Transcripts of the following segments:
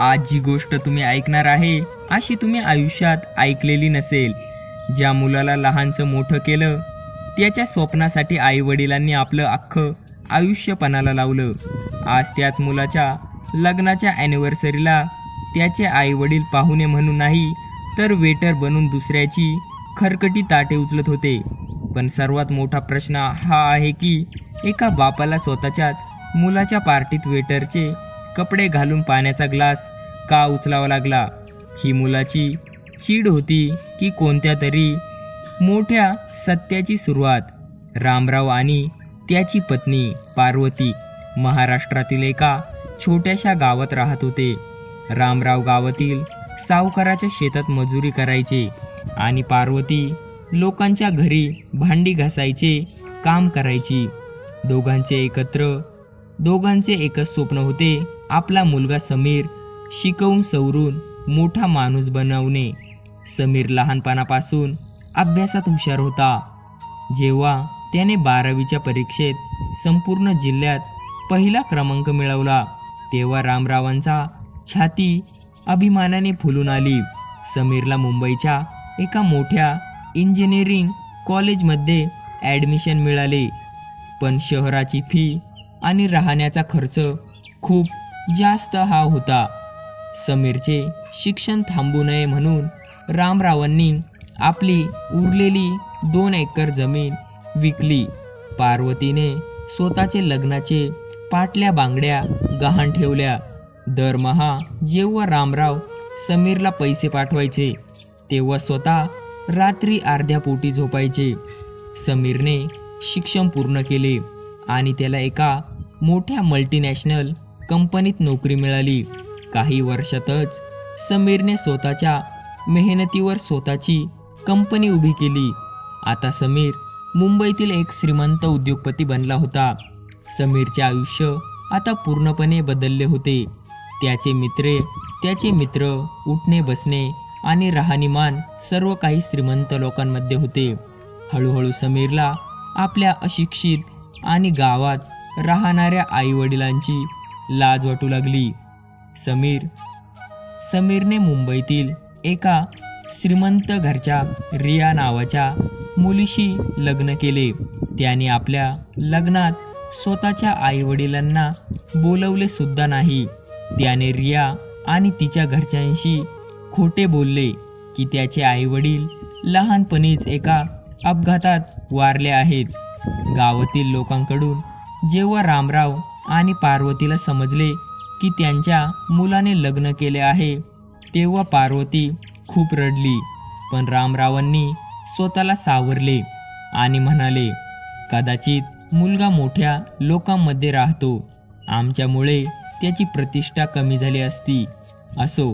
आज जी गोष्ट तुम्ही ऐकणार आहे अशी तुम्ही आयुष्यात ऐकलेली नसेल. ज्या मुलाला लहानचं मोठं केलं, त्याच्या स्वप्नासाठी आईवडिलांनी आपलं अख्खं आयुष्य पणाला लावलं. आज त्याच मुलाच्या लग्नाच्या ॲनिव्हर्सरीला त्याचे आईवडील पाहुणे म्हणून नाही तर वेटर बनून दुसऱ्याची खरकटी ताटे उचलत होते. पण सर्वात मोठा प्रश्न हा आहे की एका बापाला स्वतःच्याच मुलाच्या पार्टीत वेटरचे कपडे घालून पाण्याचा ग्लास का उचलावा लागला. ही मुलाची चीड होती की कोणत्या तरी मोठ्या सत्याची सुरुवात. रामराव आणि त्याची पत्नी पार्वती महाराष्ट्रातील एका छोट्याशा गावात राहत होते. रामराव गावातील सावकाराच्या शेतात मजुरी करायचे आणि पार्वती लोकांच्या घरी भांडी घासायचे काम करायची. दोघांचे एकच स्वप्न होते, आपला मुलगा समीर शिकवून सवरून मोठा माणूस बनवणे. समीर लहानपणापासून अभ्यासात हुशार होता. जेव्हा त्याने 12वीच्या परीक्षेत संपूर्ण जिल्ह्यात पहिला क्रमांक मिळवला तेव्हा रामरावांचा छाती अभिमानाने फुलून आली. समीरला मुंबईच्या एका मोठ्या इंजिनिअरिंग कॉलेजमध्ये ॲडमिशन मिळाले, पण शहराची फी आणि राहण्याचा खर्च खूप जास्त हा होता. समीरचे शिक्षण थांबू नये म्हणून रामरावांनी आपली उरलेली 2 एकर जमीन विकली. पार्वतीने स्वतःचे लग्नाचे पाटल्या बांगड्या गहाण ठेवल्या. दरमहा जेव्हा रामराव समीरला पैसे पाठवायचे तेव्हा स्वतः रात्री अर्ध्या पोटी झोपायचे. समीरने शिक्षण पूर्ण केले आणि त्याला एका मोठ्या मल्टीनॅशनल कंपनीत नोकरी मिळाली. काही वर्षातच समीरने स्वतःच्या मेहनतीवर स्वतःची कंपनी उभी केली. आता समीर मुंबईतील एक श्रीमंत उद्योगपती बनला होता. समीरचे आयुष्य आता पूर्णपणे बदलले होते. त्याचे मित्र उठणे बसणे आणि राहणीमान सर्व काही श्रीमंत लोकांमध्ये होते. हळूहळू समीरला आपल्या अशिक्षित आणि गावात राहणाऱ्या आईवडिलांची लाज वाटू लागली. समीरने मुंबईतील एका श्रीमंत घरच्या रिया नावाच्या मुलीशी लग्न केले. त्याने आपल्या लग्नात स्वतःच्या आईवडिलांना बोलवले सुद्धा नाही. त्याने रिया आणि तिच्या घरच्यांशी खोटे बोलले की त्याचे आईवडील लहानपणीच एका अपघातात वारले आहेत. गावातील लोकांकडून जेव्हा रामराव आणि पार्वतीला समजले की त्यांच्या मुलाने लग्न केले आहे तेव्हा पार्वती खूप रडली. पण रामरावांनी स्वतःला सावरले आणि म्हणाले, कदाचित मुलगा मोठ्या लोकांमध्ये राहतो, आमच्यामुळे त्याची प्रतिष्ठा कमी झाली असती. असो,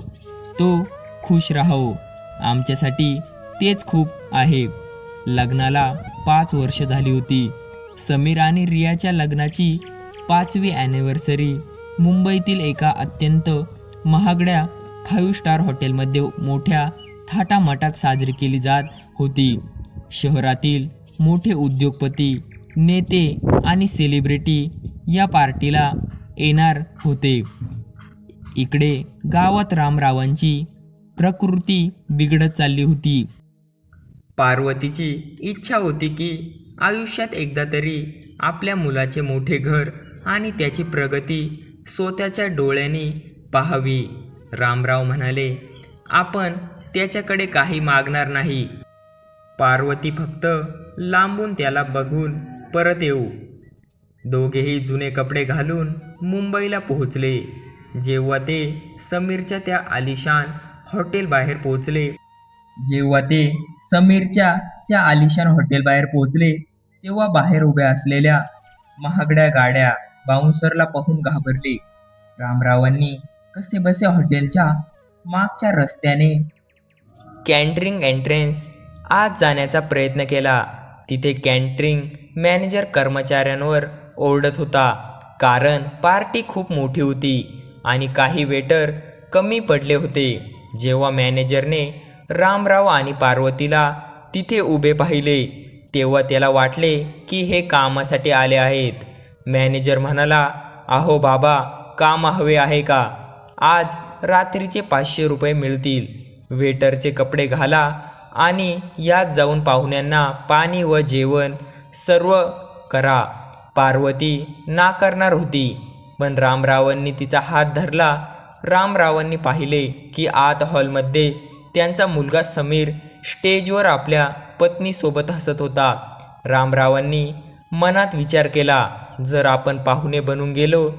तो खुश राहो, आमच्यासाठी तेच खूप आहे. लग्नाला 5 वर्ष झाली होती. समीर आणि रियाच्या लग्नाची 5वी ॲनिव्हर्सरी मुंबईतील एका अत्यंत महागड्या 5 स्टार हॉटेलमध्ये मोठ्या थाटामाटात साजरी केली जात होती. शहरातील मोठे उद्योगपती, नेते आणि सेलिब्रिटी या पार्टीला येणार होते. इकडे गावात रामरावांची प्रकृती बिघडत चालली होती. पार्वतीची इच्छा होती की आयुष्यात एकदा तरी आपल्या मुलाचे मोठे घर आणि त्याची प्रगती स्वतःच्या डोळ्यांनी पाहावी. रामराव म्हणाले, आपण त्याच्याकडे काही मागणार नाही. पार्वती फक्त लांबून त्याला बघून परत येऊ. दोघेही जुने कपडे घालून मुंबईला पोहोचले. जेव्हा ते समीरच्या त्या आलिशान हॉटेलबाहेर पोहोचले तेव्हा बाहेर उभ्या असलेल्या महागड्या गाड्या बाउन्सरला पाहून घाबरले. रामरावांनी कसेबसे हॉटेलच्या मागच्या रस्त्याने कॅन्टरिंग एंट्रन्स आत जाण्याचा प्रयत्न केला. तिथे कॅन्टरिंग मॅनेजर कर्मचाऱ्यांवर ओरडत होता, कारण पार्टी खूप मोठी होती आणि काही वेटर कमी पडले होते. जेव्हा मॅनेजरने रामराव आणि पार्वतीला तिथे उभे पाहिले तेव्हा त्याला वाटले की हे कामासाठी आले आहेत. मॅनेजर म्हणाला, अहो बाबा, काम हवे आहे का? आज रात्रीचे 500 रुपये मिळतील. वेटरचे कपडे घाला आणि यात जाऊन पाहुण्यांना पाणी व जेवण सर्व करा. पार्वती नाकारणार होती, पण रामरावांनी तिचा हात धरला. रामरावांनी पाहिले की आत हॉलमध्ये त्यांचा मुलगा समीर स्टेजवर आपल्या पत्नीसोबत हसत होता. रामरावांनी मनात विचार केला, जर आपण पाहुणे बनून गेलो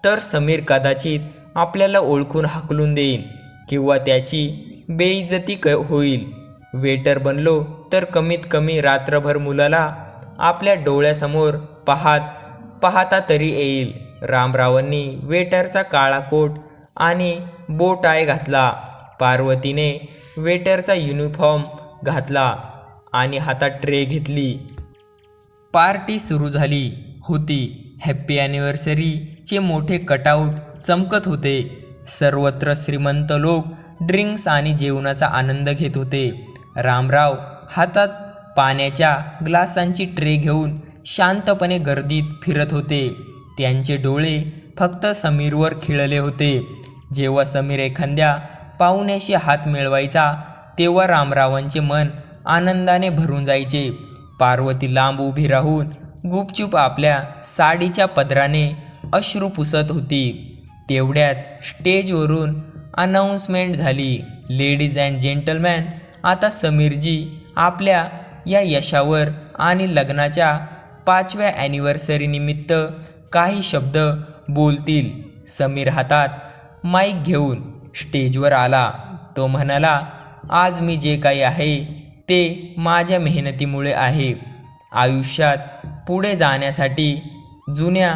तर समीर कदाचित आपल्याला ओळखून हाकलून देईन किंवा त्याची बेइज्जती होईल. वेटर बनलो तर कमीत कमी रात्रभर मुलाला आपल्या डोळ्यासमोर पाहता तरी येईल. रामरावांनी वेटरचा काळा कोट आणि बो टाय घातला. पार्वतीने वेटरचा युनिफॉर्म घातला आणि हातात ट्रे घेतली. पार्टी सुरू झाली होती. हॅप्पी ॲनिव्हर्सरीचे मोठे कटआउट चमकत होते. सर्वत्र श्रीमंत लोक ड्रिंक्स आणि जेवणाचा आनंद घेत होते. रामराव हातात पाण्याच्या ग्लासांची ट्रे घेऊन शांतपणे गर्दीत फिरत होते. त्यांचे डोळे फक्त समीरवर खिळले होते. जेव्हा समीर एखाद्या पाहुण्याशी हात मिळवायचा तेव्हा रामरावांचे मन आनंदाने भरून जायचे. पार्वती लांब उभी राहून गुपचूप आपल्या साडीच्या पदराने अश्रू पुसत होती. तेवढ्यात स्टेजवरून अनाउन्समेंट झाली, लेडीज अँड जेंटलमॅन, आता समीरजी आपल्या या यशावर आणि लग्नाच्या 5व्या ॲनिव्हर्सरीनिमित्त काही शब्द बोलतील. समीर हातात माईक घेऊन स्टेजवर आला. तो म्हणाला, आज मी जे काही आहे ते माझ्या मेहनतीमुळे आहे. आयुष्यात पुढे जाण्यासाठी जुन्या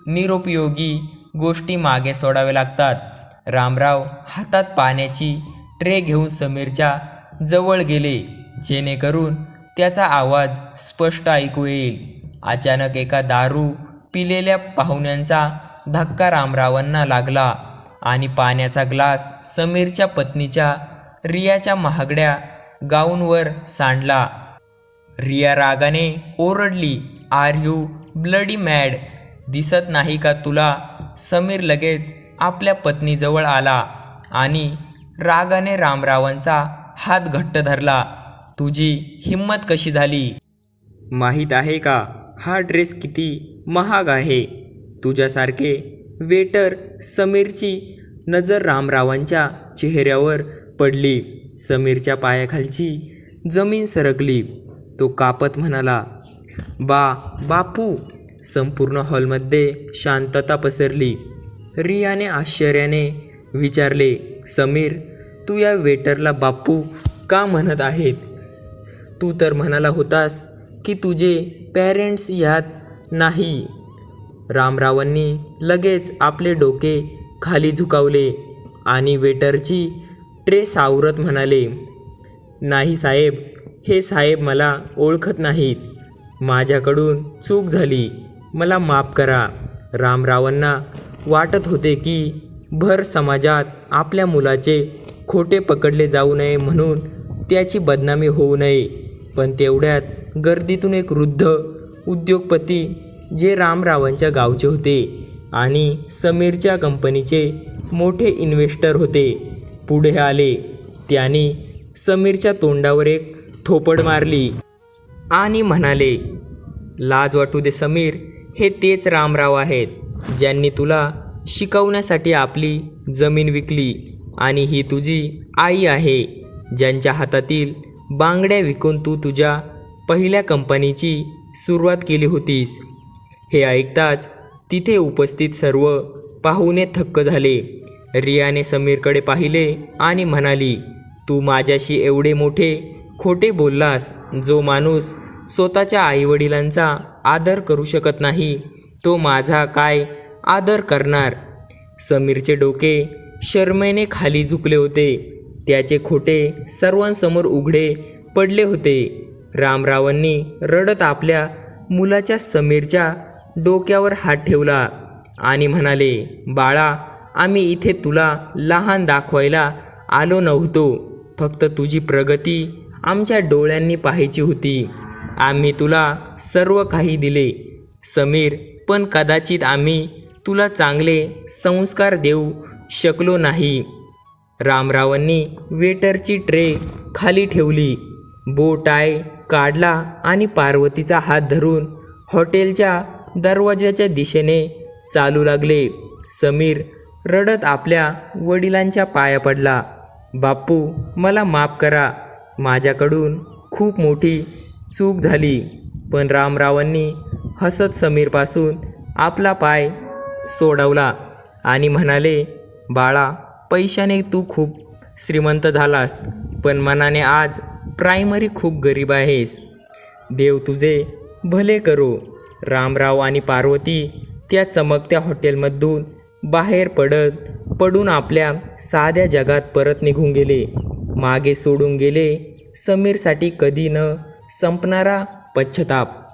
निरुपयोगी गोष्टी मागे सोडाव्या लागतात. रामराव हातात पाण्याची ट्रे घेऊन समीरच्या जवळ गेले, जेणेकरून त्याचा आवाज स्पष्ट ऐकू येईल. अचानक एका दारू पिलेल्या पाहुण्यांचा धक्का रामरावांना लागला आणि पाण्याचा ग्लास समीरच्या पत्नीच्या रियाच्या महागड्या गाऊनवर सांडला. रिया रागाने ओरडली, आर यू ब्लडी मॅड? दिसत नाही का तुला? समीर लगेच आपल्या पत्नीजवळ आला आणि रागाने रामरावांचा हात घट्ट धरला. तुझी हिम्मत कशी झाली? माहीत आहे का हा ड्रेस किती महाग आहे? तुझ्यासारखे वेटर. समीरची नजर रामरावांच्या चेहऱ्यावर पडली. समीरच्या पायाखालची जमीन सरकली. तो कापत म्हणाला, बापू. संपूर्ण हॉलमध्ये शांतता पसरली. रियाने आश्चर्याने विचारले, समीर, तू या वेटरला बापू का म्हणत आहेत? तू तर म्हणाला होतास की तुझे पॅरेंट्स यात नाही. रामरावांनी लगेच आपले डोके खाली झुकावले आणि वेटरची ट्रे सावरत म्हणाले, नाही साहेब, हे साहेब मला ओळखत नाहीत. माझ्याकडून चूक झाली, मला माफ करा. रामरावांना वाटत होते की भर समाजात आपल्या मुलाचे खोटे पकडले जाऊ नये म्हणून त्याची बदनामी होऊ नये. पण तेवढ्यात गर्दीतून एक वृद्ध उद्योगपती, जे रामरावांच्या गावचे होते आणि समीरच्या कंपनीचे मोठे इन्व्हेस्टर होते, पुढे आले. त्यांनी समीरच्या तोंडावर एक थोपड मारली आणि म्हणाले, लाज वाटू दे समीर, हे तेच रामराव आहेत ज्यांनी तुला शिकवण्यासाठी आपली जमीन विकली. आणि ही तुझी आई आहे, ज्यांच्या हातातील बांगड्या विकून तू तुझ्या पहिल्या कंपनीची सुरुवात केली होतीस. हे ऐकताच तिथे उपस्थित सर्व पाहुणे थक्क झाले. रियाने समीरकडे पाहिले आणि म्हणाली, तू माझ्याशी एवढे मोठे खोटे बोललास. जो माणूस स्वतःच्या आईवडिलांचा आदर करू शकत नाही, तो माझा काय आदर करणार? समीरचे डोके शरमेने खाली झुकले होते. त्याचे खोटे सर्वांसमोर उघडे पडले होते. रामरावांनी रडत आपल्या मुलाच्या समीरच्या डोक्यावर हात ठेवला आणि म्हणाले, बाळा, आम्ही इथे तुला लहान दाखवायला आलो नव्हतो. फक्त तुझी प्रगती आमच्या डोळ्यांनी पाहायची होती. आम्ही तुला सर्व काही दिले समीर, पण कदाचित आम्ही तुला चांगले संस्कार देऊ शकलो नाही. रामरावांनी वेटरची ट्रे खाली ठेवली, बो टाय काढला आणि पार्वतीचा हात धरून हॉटेलच्या दरवाजाच्या दिशेने चालू लागले. समीर रडत आपल्या वडिलांच्या पाया पडला. बाप्पू, मला माफ करा, माझ्याकडून खूप मोठी चूक झाली. पण रामरावांनी हसत समीरपासून आपला पाय सोडवला आणि म्हणाले, बाळा, पैशाने तू खूप श्रीमंत झालास, पण मनाने आज प्रायमरी खूप गरीब आहेस. देव तुझे भले करो. रामराव आणि पार्वती त्या चमकत्या हॉटेलमधून बाहेर पडून आपल्या साध्या जगात परत निघून गेले. मागे सोडून गेले समीरसाठी कधी न संपणारा पश्चाताप.